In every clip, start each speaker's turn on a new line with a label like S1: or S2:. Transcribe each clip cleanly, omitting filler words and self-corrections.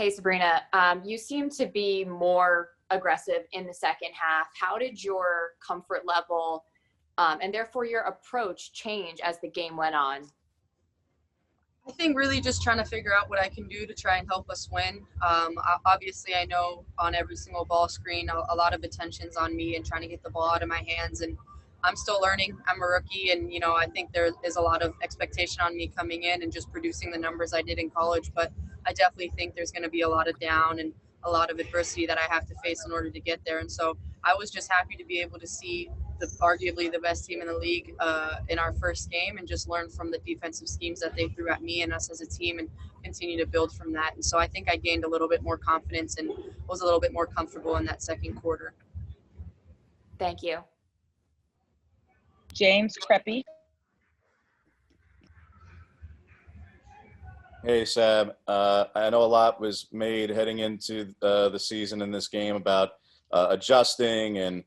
S1: Hey, Sabrina, you seem to be more aggressive in the second half. How did your comfort level and therefore your approach change as the game went on?
S2: I think really just trying to figure out what I can do to try and help us win. Obviously, I know on every single ball screen, a lot of attention's on me and trying to get the ball out of my hands. And I'm still learning. I'm a rookie, and I think there is a lot of expectation on me coming in and just producing the numbers I did in college. But I definitely think there's going to be a lot of down and a lot of adversity that I have to face in order to get there. And so I was just happy to be able to see arguably the best team in the league in our first game and just learn from the defensive schemes that they threw at me and us as a team and continue to build from that. And so I think I gained a little bit more confidence and was a little bit more comfortable in that second quarter.
S1: Thank you.
S3: James Creppy.
S4: Hey, Sab. I know a lot was made heading into the season in this game about adjusting and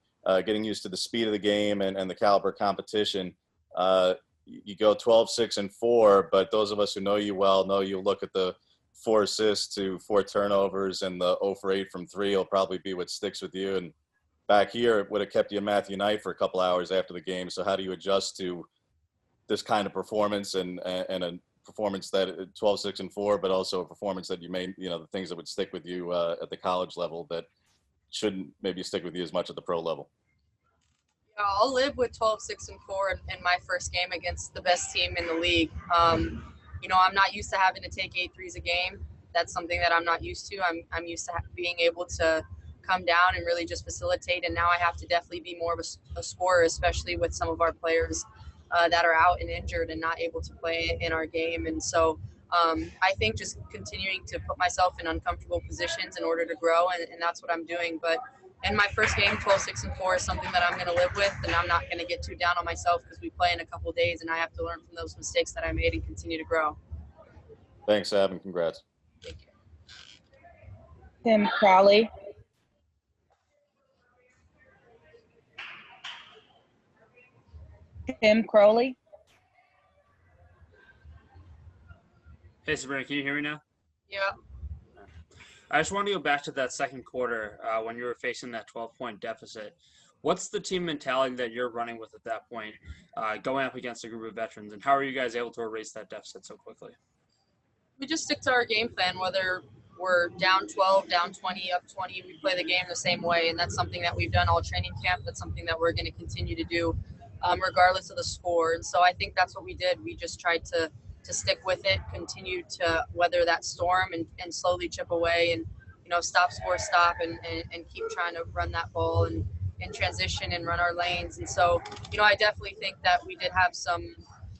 S4: getting used to the speed of the game and the caliber of competition. You go 12-6-4, but those of us who know you well know you look at the 4 assists to 4 turnovers and the 0 for 8 from 3 will probably be what sticks with you. And back here, it would have kept you Matthew Knight for a couple hours after the game. So how do you adjust to this kind of performance and a performance that 12-6-4, but also a performance that you may, the things that would stick with you at the college level that shouldn't maybe stick with you as much at the pro level?
S2: Yeah, I'll live with 12-6-4 in my first game against the best team in the league. I'm not used to having to take 8 threes a game. That's something that I'm not used to. I'm used to being able to come down and really just facilitate. And now I have to definitely be more of a scorer, especially with some of our players that are out and injured and not able to play in our game. And so I think just continuing to put myself in uncomfortable positions in order to grow, and that's what I'm doing. But in my first game, 12-6-4 is something that I'm going to live with, and I'm not going to get too down on myself because we play in a couple of days, and I have to learn from those mistakes that I made and continue to grow.
S4: Thanks, Ab, and congrats.
S2: Thank you.
S3: Tim Crowley. Tim Crowley.
S5: Hey, Sabrina, can you hear me now?
S2: Yeah.
S5: I just want to go back to that second quarter when you were facing that 12-point deficit. What's the team mentality that you're running with at that point, going up against a group of veterans, and how are you guys able to erase that deficit so quickly?
S2: We just stick to our game plan, whether we're down 12, down 20, up 20, we play the game the same way, and that's something that we've done all training camp. That's something that we're going to continue to do regardless of the score. And so I think that's what we did. We just tried to stick with it, continue to weather that storm and slowly chip away and, stop, score, stop, and keep trying to run that ball and transition and run our lanes. And so, I definitely think that we did have some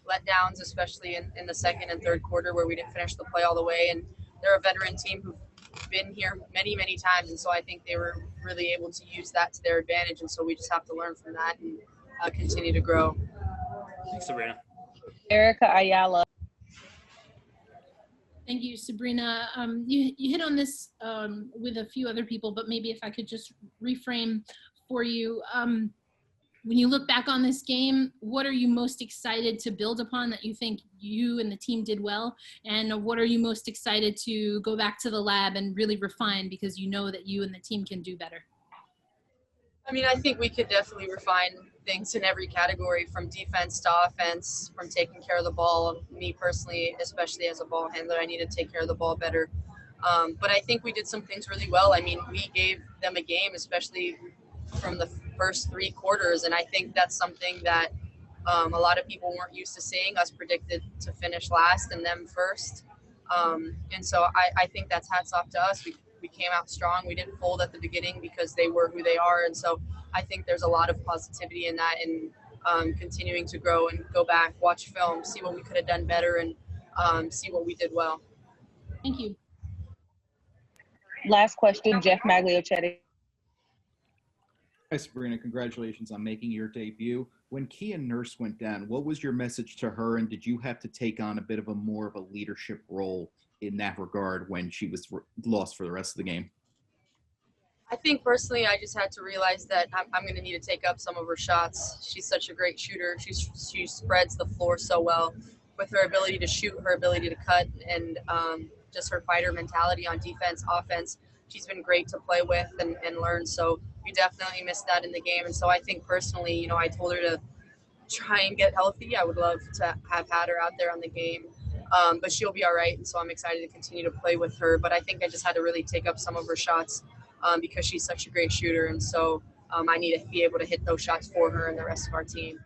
S2: letdowns, especially in the second and third quarter where we didn't finish the play all the way. And they're a veteran team who've been here many, many times. And so I think they were really able to use that to their advantage. And so we just have to learn from that and continue to grow.
S5: Thanks, Sabrina.
S3: Erica Ayala.
S6: Thank you, Sabrina. You hit on this with a few other people, but maybe if I could just reframe for you. When you look back on this game, what are you most excited to build upon that you think you and the team did well? And what are you most excited to go back to the lab and really refine because you know that you and the team can do better?
S2: I mean, I think we could definitely refine things in every category, from defense to offense, from taking care of the ball. Me personally, especially as a ball handler, I need to take care of the ball better. But I think we did some things really well. I mean, we gave them a game, especially from the first 3 quarters. And I think that's something that a lot of people weren't used to seeing. Us predicted to finish last and them first. And so I think that's hats off to us. We came out strong. We didn't fold at the beginning because they were who they are. And so I think there's a lot of positivity in that, and continuing to grow and go back, watch film, see what we could have done better, and see what we did well.
S6: Thank you.
S3: Last question, Jeff Magliochetti.
S7: Hi, Sabrina. Congratulations on making your debut. When Kia Nurse went down, what was your message to her, and did you have to take on a bit of a more of a leadership role in that regard when she was lost for the rest of the game?
S2: I think personally, I just had to realize that I'm going to need to take up some of her shots. She's such a great shooter. She spreads the floor so well with her ability to shoot, her ability to cut, and just her fighter mentality on defense, offense. She's been great to play with and learn. So we definitely missed that in the game. And so I think personally, you know, I told her to try and get healthy. I would love to have had her out there on the game. But she'll be all right. And so I'm excited to continue to play with her. But I think I just had to really take up some of her shots because she's such a great shooter. And so I need to be able to hit those shots for her and the rest of our team.